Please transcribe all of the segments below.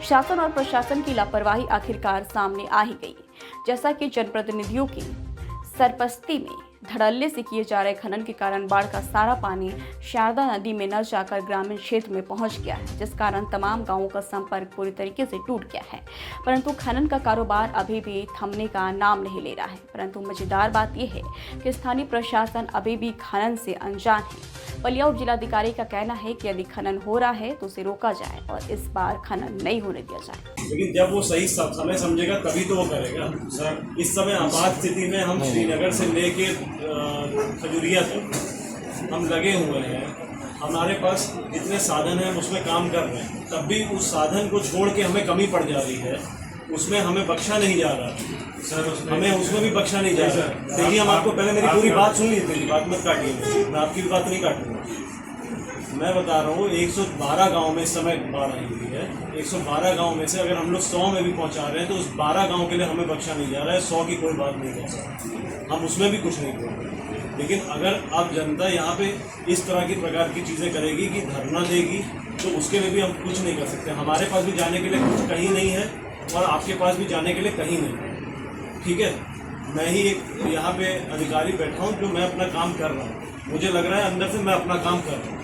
शासन और प्रशासन की लापरवाही आखिरकार सामने आ ही गई, जैसा कि जनप्रतिनिधियों की सरपरस्ती में धड़ल्ले से किए जा रहे खनन के कारण बाढ़ का सारा पानी शारदा नदी में न जाकर ग्रामीण क्षेत्र में पहुंच गया है, जिस कारण तमाम गांवों का संपर्क पूरी तरीके से टूट गया है। परंतु खनन का कारोबार अभी भी थमने का नाम नहीं ले रहा है। परंतु मजेदार बात यह है कि स्थानीय प्रशासन अभी भी खनन से अनजान है। पलिया उप जिलाधिकारी का कहना है कि यदि खनन हो रहा है तो उसे रोका जाए और इस बार खनन नहीं होने दिया जाए। लेकिन जब वो सही समय समझेगा तभी तो वो करेगा। सर, इस समय आपात स्थिति में हम श्रीनगर से लेके खजूरिया तक हम लगे हुए हैं। हमारे पास जितने साधन हैं उसमें काम कर रहे हैं, तब भी उस साधन को छोड़ के हमें कमी पड़ जा रही है। उसमें हमें बख्शा नहीं जा रहा सर, हमें उसमें भी बख्शा नहीं जा रहा। देखिए, हम आपको पहले मेरी पूरी बात सुन लीजिए, बात मत काटिए, मैं आपकी बात नहीं काटूंगा। मैं बता रहा हूँ 112 गांव में इस समय बाढ़ आई हुई है। 112 गांव में से अगर हम लोग 100 में भी पहुंचा रहे हैं तो उस 12 गांव के लिए हमें बख्शा नहीं जा रहा है। 100 की कोई बात नहीं कर सकते, हम उसमें भी कुछ नहीं बोल रहे। लेकिन अगर अब जनता यहाँ पे इस तरह की प्रकार की चीज़ें करेगी कि धरना देगी तो उसके लिए भी हम कुछ नहीं कर सकते। हमारे पास भी जाने के लिए कुछ कहीं नहीं है और आपके पास भी जाने के लिए कहीं नहीं है। ठीक है, मैं ही एक यहाँ पे अधिकारी बैठा हूँ जो मैं अपना काम कर रहा हूँ। मुझे लग रहा है अंदर से मैं अपना काम कर रहा हूँ,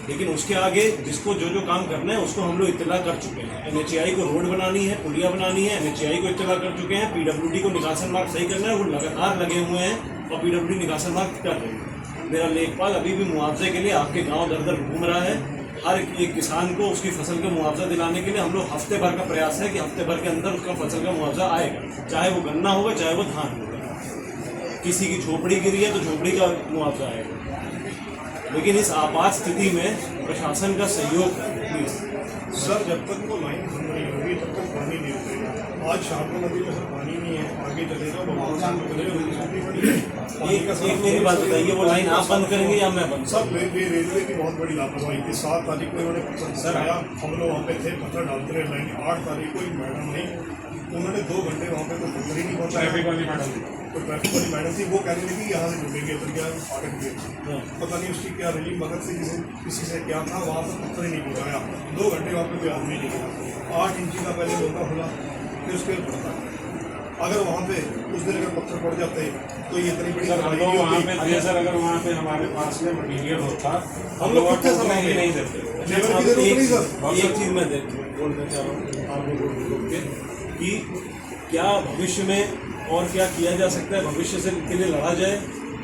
लेकिन उसके आगे जिसको जो काम करना है उसको हम लोग इत्तला कर चुके हैं। NHAI को रोड बनानी है, पुलिया बनानी है, NHAI को इत्तला कर चुके हैं। PWD को निकासन मार्ग सही करना है, वो लगातार लगे हुए हैं और PWD निकासन मार्ग कर रहे हैं। मेरा लेखपाल अभी भी मुआवजे के लिए आपके गाँव दर दर घूम रहा है। हर एक किसान को उसकी फसल का मुआवजा दिलाने के लिए हम लोग हफ्ते भर का प्रयास है कि हफ्ते भर के अंदर उसका फसल का मुआवजा आएगा, चाहे वो गन्ना होगा चाहे वो धान होगा। किसी की झोपड़ी गिरी है तो झोपड़ी का मुआवजा आएगा। लेकिन इस आपात स्थिति में प्रशासन का सहयोग प्लीज सर, जब तक वो लाइन बंद नहीं होगी तब तक पानी नहीं उतरेगा। आज शारदा नदी में पानी नहीं है, आगे चलेगा एक मेरी बात बताइए, वो लाइन आप बंद करेंगे या मैं बंद? सब रेलवे की बहुत बड़ी लापरवाही थी। 7 तारीख को इन्होंने पत्थर आया, हम लोग वहाँ पे थे, पत्थर डालते रहे लाइन। 8 तारीख को मैडम नहीं, उन्होंने 2 घंटे वहाँ पे कोई पत्थर ही नहीं पहुँचा। ट्रैफिक वाली मैडम थी, वो कह रही थी कि यहाँ से जुड़ेंगे तो क्या फाटक गए। पता नहीं उसकी क्या रही मदद से किसी से क्या था, वहाँ पर पत्थर ही नहीं पहुँचाया। 2 घंटे वहाँ पे कोई आदमी नहीं गया। 8 इंची का पहले लोका खुला, फिर उसके पड़ता। अगर वहाँ पे उस दिन अगर पत्थर पड़ जाते तो ये इतनी बड़ी वहाँ पे थे सर। अगर वहाँ पे हमारे पास में मटीरियल होता हम लोग नहीं देते। एक चीज़ मैं बोलना चाह रहा हूँ आप लोगों के कि क्या भविष्य में और क्या किया जा सकता है, भविष्य से के लिए लड़ा जाए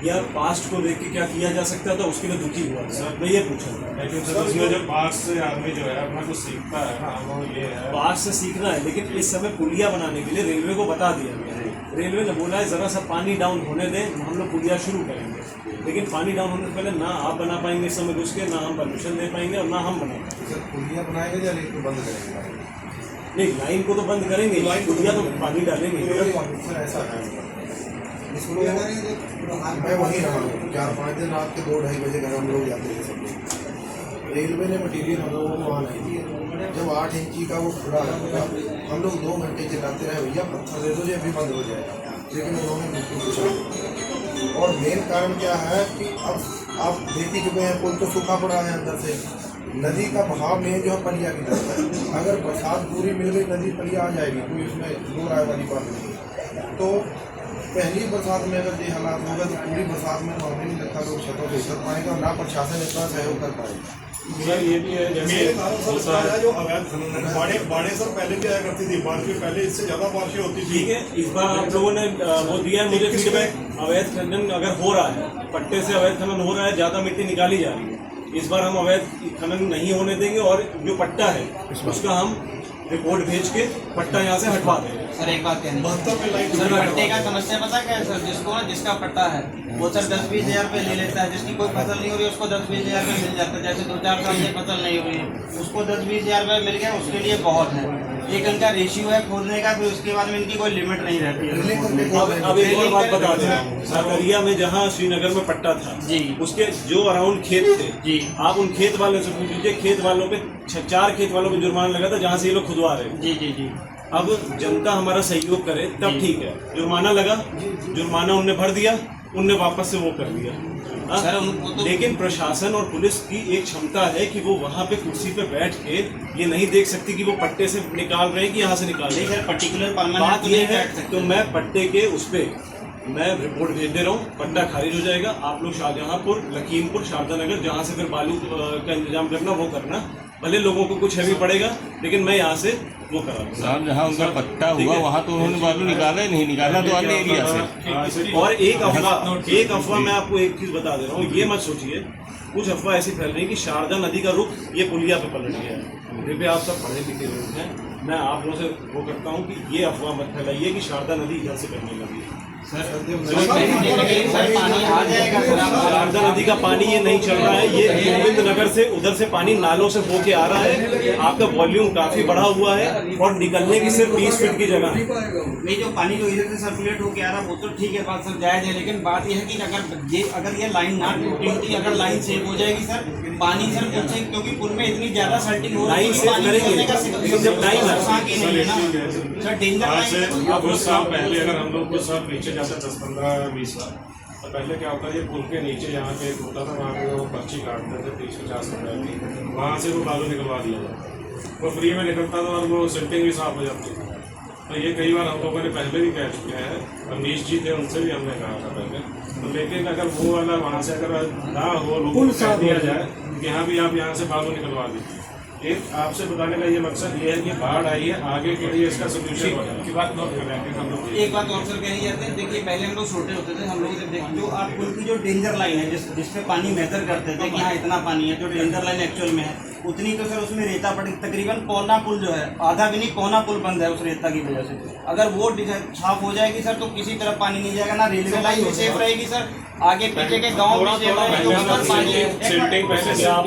या पास्ट को देख के क्या किया जा सकता था उसके लिए दुखी हुआ सर, मैं ये पूछा। लेकिन सर उसमें जब पास से आदमी जो है अपना कुछ सीखता है ना, वो ये है पास से सीखना है। लेकिन इस समय पुलिया बनाने के लिए रेलवे को बता दिया गया है। रेलवे ने बोला है ज़रा सा पानी डाउन होने दें, हम लोग पुलिया शुरू करेंगे। लेकिन पानी डाउन होने से पहले ना आप बना पाएंगे इस समय घुस के, ना हम परमिशन दे पाएंगे और ना हम बना पाएंगे। पुलिया बनाएंगे या नहीं बंद करेंगे? नहीं, लाइन को तो बंद करेंगे, पुलिया तो पानी डालेंगे। ऐसा है मैं वहीं रहा हूँ 4-5 दिन, रात के 2-2:30 बजे घर हम लोग जाते थे सब लोग। रेलवे ने मटीरियल हम लोगों को वहाँ नहीं दिया। जब 8 इंची का वो खुला हम लोग 2 घंटे चिल्लाते रहे, भैया पत्थर दे दो, ये भी बंद हो जाए, लेकिन उन्होंने बिल्कुल कुछ नहीं। और मेन कारण क्या है कि अब आप देख ही चुके हैं, पुल तो सूखा पड़ा है अंदर से। नदी का बहाव में जो है पलिया की तरफ है। अगर बरसात पूरी मिल गई नदी पलिया आ जाएगी, कोई उसमें 2 राय वाली बात नहीं। तो पहली बरसात में अगर ये हालात होगा तो पूरी बरसात में तो हमें नहीं लगता लोग छतों से उतर पाएंगे और ना प्रशासन इतना सहयोग कर पाएगा। सर ये भी है मेरे कारण सर जो अवैध खनन है, बाढ़ें सर पहले भी आया करती थी, बारिश पहले इससे ज़्यादा बारिशें होती थी। ठीक है, इस बार आप लोगों ने वो दिया है मुझे फीडबैक, अवैध खनन अगर हो रहा है, पट्टे से अवैध खनन हो रहा है, ज़्यादा मिट्टी निकाली जा रही है। इस बार हम अवैध खनन नहीं होने देंगे और जो पट्टा है उसका हम रिपोर्ट भेज के पट्टा यहाँ से हटवा देंगे। सर एक बात कहनी सर, पट्टे का समस्या पता क्या है सर? जिसको ना जिसका पट्टा है वो सर 10-20 हज़ार रुपये ले लेता है। जिसकी कोई फसल नहीं हो रही उसको 10-20 हज़ार रुपये मिल जाता है। जैसे 2-4 साल से फसल नहीं हो रही है उसको 10-20 हज़ार रुपये मिल गया, उसके लिए बहुत है। एक इनका रेशियो है खोदने का, फिर उसके बाद में इनकी कोई लिमिट नहीं रहती है। अब एक और बात बता दे रहा हूँ, सरवरिया में जहाँ श्रीनगर में पट्टा था जी, उसके जो अराउंड खेत थे जी, आप उन खेत वालों से पूछ लीजिए। खेत वालों पे 4 खेत वालों पे जुर्माना लगा था जहाँ से ये लोग खुदवा रहे हैं। जी जी जी। अब जनता हमारा सहयोग करे तब ठीक है। जुर्माना लगा, जुर्माना उनने भर दिया, उनने वापस से वो कर दिया। हाँ? सर, उनको तो- लेकिन प्रशासन और पुलिस की एक क्षमता है कि वो वहाँ पे कुर्सी पे बैठ के ये नहीं देख सकती कि वो पट्टे से निकाल रहे हैं कि यहाँ से निकाल रहे नहीं हैं। सर, पर्टिकुलर परमानेंट बात तो ये नहीं है बैठ सकते। तो मैं पट्टे के उस पे मैं रिपोर्ट भेज दे रहा हूँ, पट्टा खारिज हो जाएगा। आप लोग शाहजहांपुर, लखीमपुर, शारदानगर जहाँ से फिर बालू का इंतजाम करना वो करना, भले लोगों को कुछ हैवी पड़ेगा लेकिन मैं यहाँ से वो करा दूंगा। साहब जहाँ उनका पट्टा हुआ वहाँ तो उन्होंने बालू निकाला ही नहीं, निकाला तो अन्य एरिया से। और एक अफवाह मैं आपको एक चीज बता दे रहा हूँ, ये मत सोचिए, कुछ अफवाह ऐसी फैल रही है कि शारदा नदी का रुख ये पुलिया पे पलट गया है। फिर भी आप सब पढ़े लिखे लोग हैं, मैं आप लोगों से वो करता हूँ कि ये अफवाह मत फैलाइए कि शारदा नदी इधर से करने लगी है। सर, पानी आ जाएगा सर, आप शारदा नदी का पानी ये नहीं चल रहा है, ये गोविंद नगर से उधर से पानी नालों से बो के आ रहा है। आपका वॉल्यूम काफी बढ़ा हुआ है और निकलने की सिर्फ 20 फीट की जगह है। नहीं, जो पानी जो इधर से सर्कुलेट होके आ रहा है वो तो ठीक है, बात सब जायज है, लेकिन बात यह है कि अगर ये लाइन ना टूटी होती, अगर लाइन सेव हो जाएगी सर, पानी सर कुछ, क्योंकि पुल में इतनी ज्यादा सल्टिंग हो रही है लाइन कि सेव पानी करेंगे। निकलने का जब लाइन है। साँस ही नहीं है ना सर, डेंजर आज से लाइन। कुछ साल पहले अगर हम लोग कुछ साल पीछे जाते 10-15-20 साल, तो पहले क्या होता है, ये पुल के नीचे यहाँ पे एक होता था, वहाँ पे वो पर्ची काटते थे 30-50 रुपये की, वहाँ से वो बालू निकलवा दिया जाता, वो फ्री में निकलता था और वो सिल्टिंग भी साफ हो जाती थी। तो ये कई बार हम लोगों ने पहले भी कह चुके हैं, अमनीश जी थे उनसे भी हमने कहा था पहले, तो लेकिन अगर वो वाला वहाँ से अगर ना हो, लोगों को कह दिया जाए कि यहाँ भी आप यहाँ से बालू निकलवा दीजिए। एक आपसे बताने का ये मकसद ये है कि बाढ़ आई है, आगे के लिए इसका सोल्यूशन की बात नोट कर रहे हैं हम लोग। एक बात और सर कही जाती है, देखिए पहले हम लोग छोटे होते थे, हम लोग जब देख जो आप पुल की जो डेंजर लाइन है जिसपे पानी मेजर करते थे कि यहाँ इतना पानी है, जो डेंजर लाइन एक्चुअल में है उतनी तो सर उसमें रेता पड़ी, तकरीबन पौना पुल जो है, आधा भी नहीं पौना पुल बंद है उस रेता की वजह से। अगर वो साफ हो जाएगी सर तो किसी तरफ पानी नहीं जाएगा, ना रेलवे लाइन भी सेफ रहेगी सर, आगे पीछे के गाँव भी सेफ रहेंगे, तो उस पर सिल्टिंग पहले से आप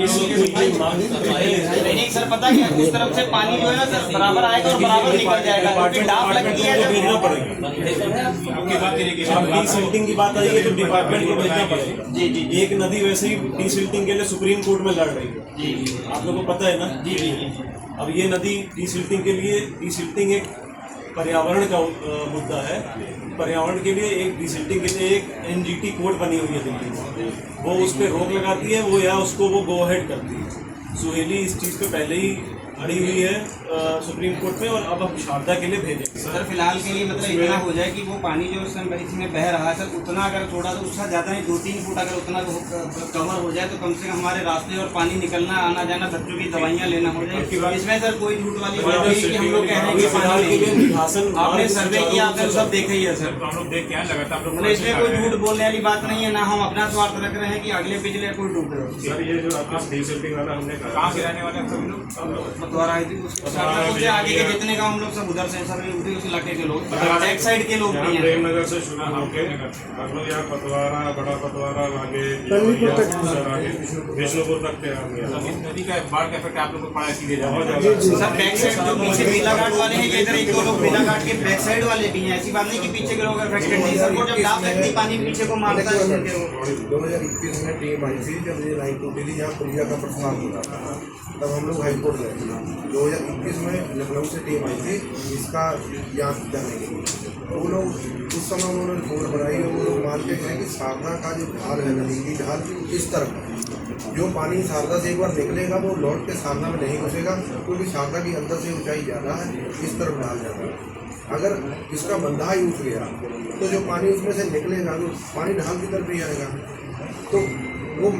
नहीं सर, पता क्या उस तरफ से पानी जो है ना सर बराबर आएगा और बराबर निकल जाएगा, क्योंकि डाफ लगती है जब भेजना पड़ेगा। आपकी बात डिसिल्टिंग की बात आई है तो डिपार्टमेंट को भेजना पड़ेगा। जी जी एक नदी वैसे ही डिसिल्टिंग के लिए सुप्रीम कोर्ट में लड़ रही है, जी आप लोगों को पता है ना। जी जी। अब ये नदी डिसिल्टिंग के लिए, डिसिल्टिंग एक पर्यावरण का मुद्दा है, पर्यावरण के लिए एक डिसिल्टिंग के लिए एक एनजीटी कोड बनी हुई है दिल्ली में, वो उस पर रोक लगाती है, वो या उसको वो गो अहेड करती है। सुहेली इस चीज़ पे पहले ही अड़ी हुई है सुप्रीम कोर्ट में, और अब हम शारदा के लिए भेजेंगे। सर फिलहाल के लिए मतलब इतना हो जाए कि वो पानी जो इसमें बह रहा है सर, उतना अगर थोड़ा सा उसका ज़्यादा नहीं 2-3 फुट अगर उतना कवर हो जाए तो कम से कम हमारे रास्ते और पानी निकलना आना जाना, बच्चों की दवाइयाँ लेना हो जाए। इसमें सर कोई झूठ वाली बात नहीं कि हम लोग कह रहे हैं कि फिलहाल के लिए पानी, निभासन आपने सर्वे किया, आपने सब देखा ही है सर, हम लोग देख के आए, लगातार मतलब इसमें कोई झूठ बोलने वाली बात नहीं है, ना हम अपना स्वार्थ रख रहे हैं कि अगले पिछले कोई डूब रहे हो। सर ये जो आपका डिसिल्टिंग वाला हमने कहा, कहाँ से रहने वाले हैं सभी लोग? मतवारा आई थी उसके आगे के जितने गाँव हम लोग सब उधर से सर उस इलाके के लोग, बैक साइड के लोग भी हैं। प्रेम नगर से शुरू होकर हम लोग यहाँ पतवारा, बड़ा पतवारा, आगे विष्णुपुर तक के नदी का बाढ़ का इफेक्ट आप लोग को पड़ा सीधे सर बैक साइड जो पीछे बेलाघाट वाले हैं, ये इधर एक दो लोग बेलाघाट के बैक साइड वाले भी हैं, ऐसी बात नहीं कि पीछे के लोग अफेक्टेड नहीं सर, वो जब डाल लगती पानी पीछे को मारता है। 2021 में टीम आई थी जब ये लाइन टूटी थी, यहाँ पुलिया का प्रसाद होता था, तब हम लोग हाईकोर्ट गए थे। 2021 में लखनऊ से टीम आई थी इसका जांच करने के लिए, तो वो लोग उस समय उन्होंने रिपोर्ट बनाई और वो लोग मानते हैं कि शारदा का जो ढाल है, नदी की ढाल इस तरफ जो पानी शारदा से एक बार निकलेगा वो लौट के शारदा में नहीं घुसेगा, क्योंकि शारदा की अंदर से ऊंचाई ज़्यादा है, इस तरफ ढाल जाता है। अगर इसका बंधा ही उठ गया तो जो पानी उसमें से निकलेगा वो पानी ढाल की तरफ ही आएगा, तो